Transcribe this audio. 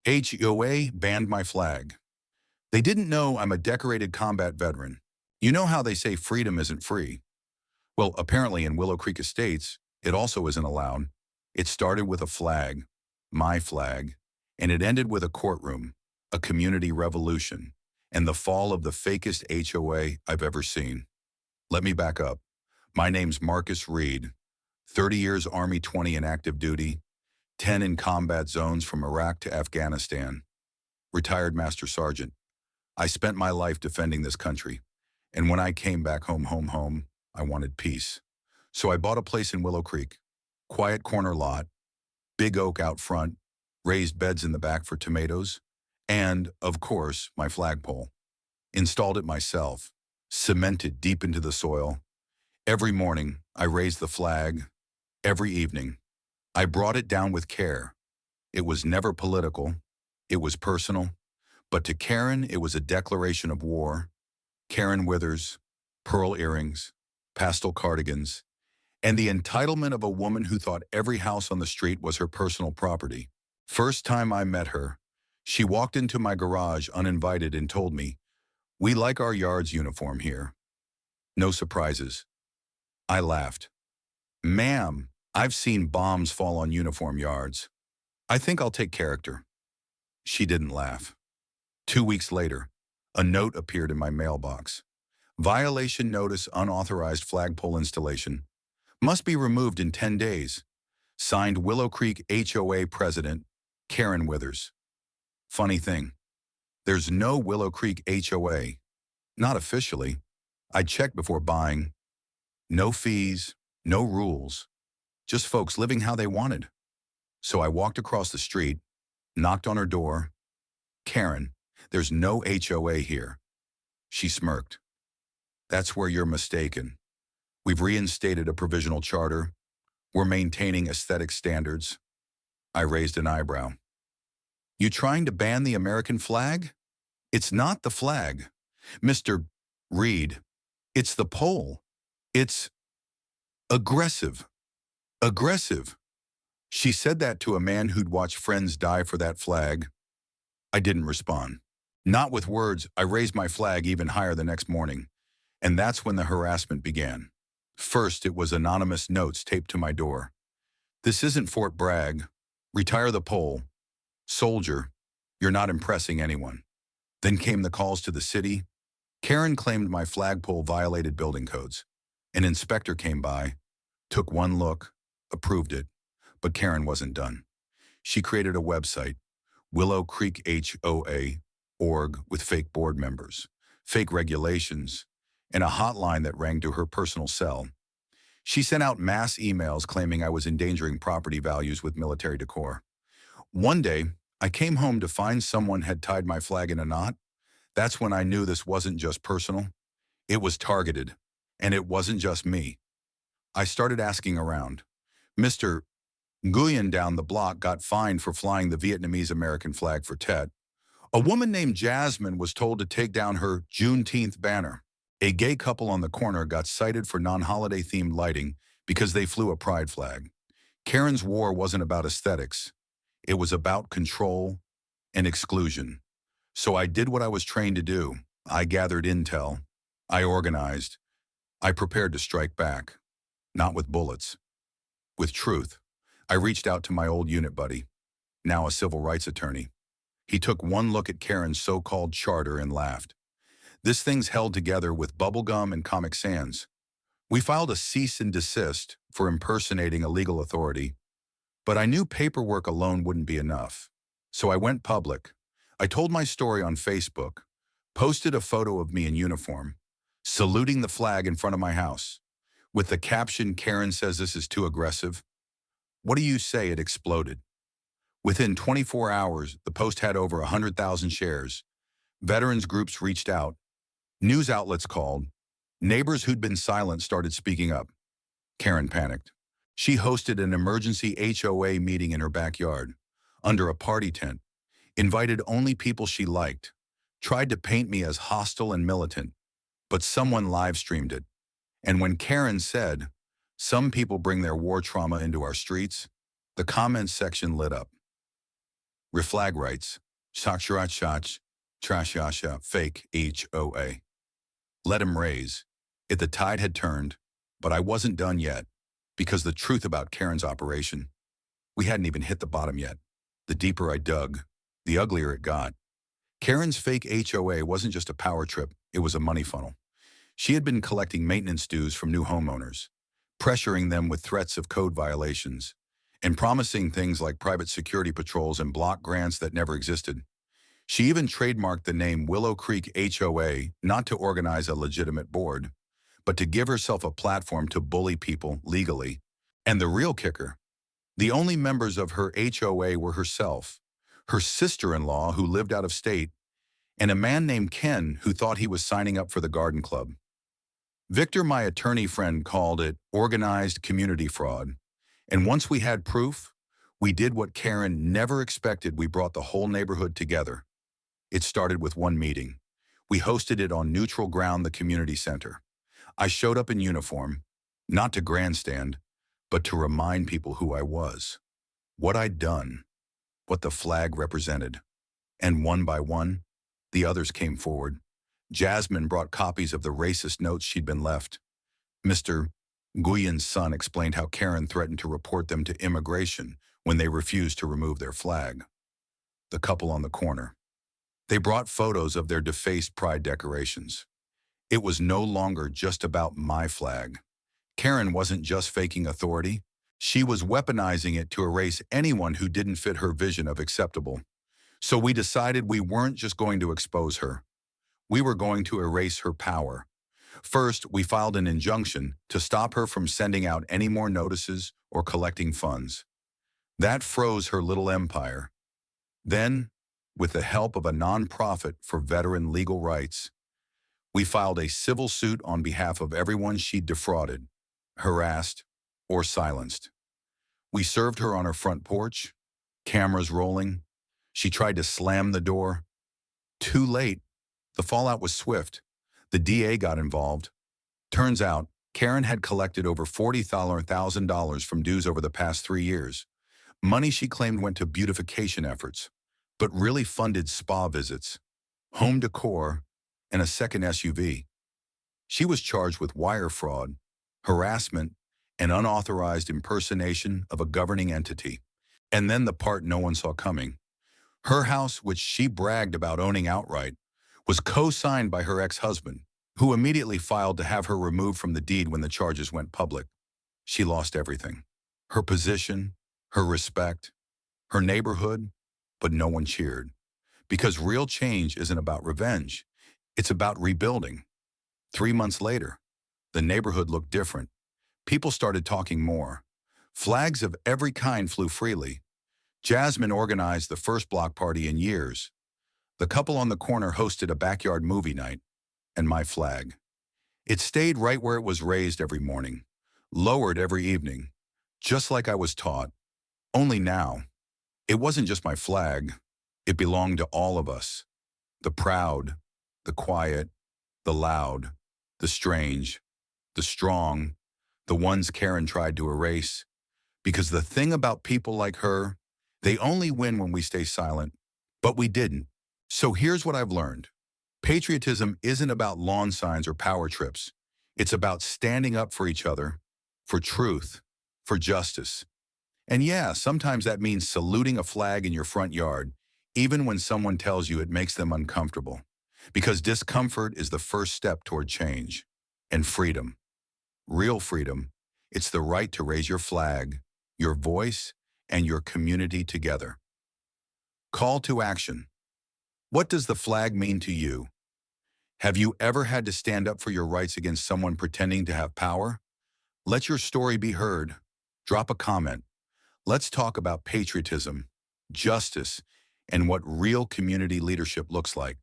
HOA banned my flag. They didn't know I'm a decorated combat veteran. You know how they say freedom isn't free? Well, apparently in Willow Creek Estates, it also isn't allowed. It started with a flag, my flag, and it ended with a courtroom, a community revolution, and the fall of the fakest HOA I've ever seen. Let me back up. My name's Marcus Reed, 30 years Army 20 in active duty, 10 in combat zones from Iraq to Afghanistan. Retired Master Sergeant. I spent my life defending this country, and when I came back home, I wanted peace. So I bought a place in Willow Creek, quiet corner lot, big oak out front, raised beds in the back for tomatoes, and, of course, my flagpole. Installed it myself, cemented deep into the soil. Every morning, I raised the flag. Every evening, I brought it down with care. It was never political. It was personal. But to Karen, it was a declaration of war. Karen Withers, pearl earrings, pastel cardigans, and the entitlement of a woman who thought every house on the street was her personal property. First time I met her, she walked into my garage uninvited and told me, "We like our yard's uniform here." No surprises. I laughed. "Ma'am, I've seen bombs fall on uniform yards. I think I'll take character." She didn't laugh. 2 weeks later, a note appeared in my mailbox. Violation notice, unauthorized flagpole installation. Must be removed in 10 days. Signed Willow Creek HOA President, Karen Withers. Funny thing, there's no Willow Creek HOA. Not officially. I checked before buying. No fees, no rules. Just folks living how they wanted. So I walked across the street, knocked on her door. "Karen, there's no HOA here." She smirked. "That's where you're mistaken. We've reinstated a provisional charter. We're maintaining aesthetic standards." I raised an eyebrow. "You trying to ban the American flag?" "It's not the flag, Mr. Reed. It's the pole. It's aggressive. Aggressive." She said that to a man who'd watched friends die for that flag. I didn't respond. Not with words. I raised my flag even higher the next morning, and that's when the harassment began. First, it was anonymous notes taped to my door. "This isn't Fort Bragg. Retire the pole. Soldier, you're not impressing anyone." Then came the calls to the city. Karen claimed my flagpole violated building codes. An inspector came by, took one look, approved it, but Karen wasn't done. She created a website, willowcreekhoa.org, with fake board members, fake regulations, and a hotline that rang to her personal cell. She sent out mass emails claiming I was endangering property values with military decor. One day, I came home to find someone had tied my flag in a knot. That's when I knew this wasn't just personal. It was targeted, and it wasn't just me. I started asking around. Mr. Nguyen down the block got fined for flying the Vietnamese American flag for Tet. A woman named Jasmine was told to take down her Juneteenth banner. A gay couple on the corner got cited for non-holiday themed lighting because they flew a pride flag. Karen's war wasn't about aesthetics. It was about control and exclusion. So I did what I was trained to do. I gathered intel. I organized. I prepared to strike back. Not with bullets. With truth. I reached out to my old unit buddy, now a civil rights attorney. He took one look at Karen's so-called charter and laughed. "This thing's held together with bubblegum and Comic Sans." We filed a cease and desist for impersonating a legal authority, but I knew paperwork alone wouldn't be enough. So I went public. I told my story on Facebook, posted a photo of me in uniform, saluting the flag in front of my house. With the caption, "Karen says this is too aggressive." What do you say? It exploded. Within 24 hours, the post had over 100,000 shares. Veterans groups reached out. News outlets called. Neighbors who'd been silent started speaking up. Karen panicked. She hosted an emergency HOA meeting in her backyard, under a party tent, invited only people she liked, tried to paint me as hostile and militant, but someone live-streamed it. And when Karen said, "Some people bring their war trauma into our streets," the comments section lit up. Reflag writes, Shach, Trashasha, fake HOA. Let him raise. If the tide had turned, but I wasn't done yet, because the truth about Karen's operation, we hadn't even hit the bottom yet. The deeper I dug, the uglier it got. Karen's fake HOA wasn't just a power trip, it was a money funnel. She had been collecting maintenance dues from new homeowners, pressuring them with threats of code violations, and promising things like private security patrols and block grants that never existed. She even trademarked the name Willow Creek HOA not to organize a legitimate board, but to give herself a platform to bully people legally. And the real kicker, the only members of her HOA were herself, her sister-in-law who lived out of state, and a man named Ken who thought he was signing up for the garden club. Victor, my attorney friend, called it organized community fraud. And once we had proof, we did what Karen never expected. We brought the whole neighborhood together. It started with one meeting. We hosted it on neutral ground, the community center. I showed up in uniform, not to grandstand, but to remind people who I was, what I'd done, what the flag represented. And one by one, the others came forward. Jasmine brought copies of the racist notes she'd been left. Mr. Nguyen's son explained how Karen threatened to report them to immigration when they refused to remove their flag. The couple on the corner. They brought photos of their defaced pride decorations. It was no longer just about my flag. Karen wasn't just faking authority. She was weaponizing it to erase anyone who didn't fit her vision of acceptable. So we decided we weren't just going to expose her. We were going to erase her power. First, we filed an injunction to stop her from sending out any more notices or collecting funds. That froze her little empire. Then, with the help of a nonprofit for veteran legal rights, we filed a civil suit on behalf of everyone she'd defrauded, harassed, or silenced. We served her on her front porch, cameras rolling. She tried to slam the door. Too late. The fallout was swift. The DA got involved. Turns out, Karen had collected over $40,000 from dues over the past 3 years. Money she claimed went to beautification efforts, but really funded spa visits, home decor, and a second SUV. She was charged with wire fraud, harassment, and unauthorized impersonation of a governing entity. And then the part no one saw coming. Her house, which she bragged about owning outright, was co-signed by her ex-husband, who immediately filed to have her removed from the deed when the charges went public. She lost everything. Her position, her respect, her neighborhood, but no one cheered. Because real change isn't about revenge. It's about rebuilding. 3 months later, the neighborhood looked different. People started talking more. Flags of every kind flew freely. Jasmine organized the first block party in years. The couple on the corner hosted a backyard movie night, and my flag. It stayed right where it was raised every morning, lowered every evening, just like I was taught. Only now, it wasn't just my flag. It belonged to all of us. The proud, the quiet, the loud, the strange, the strong, the ones Karen tried to erase. Because the thing about people like her, they only win when we stay silent. But we didn't. So here's what I've learned. Patriotism isn't about lawn signs or power trips. It's about standing up for each other, for truth, for justice. And yeah, sometimes that means saluting a flag in your front yard, even when someone tells you it makes them uncomfortable. Because discomfort is the first step toward change. And freedom. Real freedom. It's the right to raise your flag, your voice, and your community together. Call to action. What does the flag mean to you? Have you ever had to stand up for your rights against someone pretending to have power? Let your story be heard. Drop a comment. Let's talk about patriotism, justice, and what real community leadership looks like.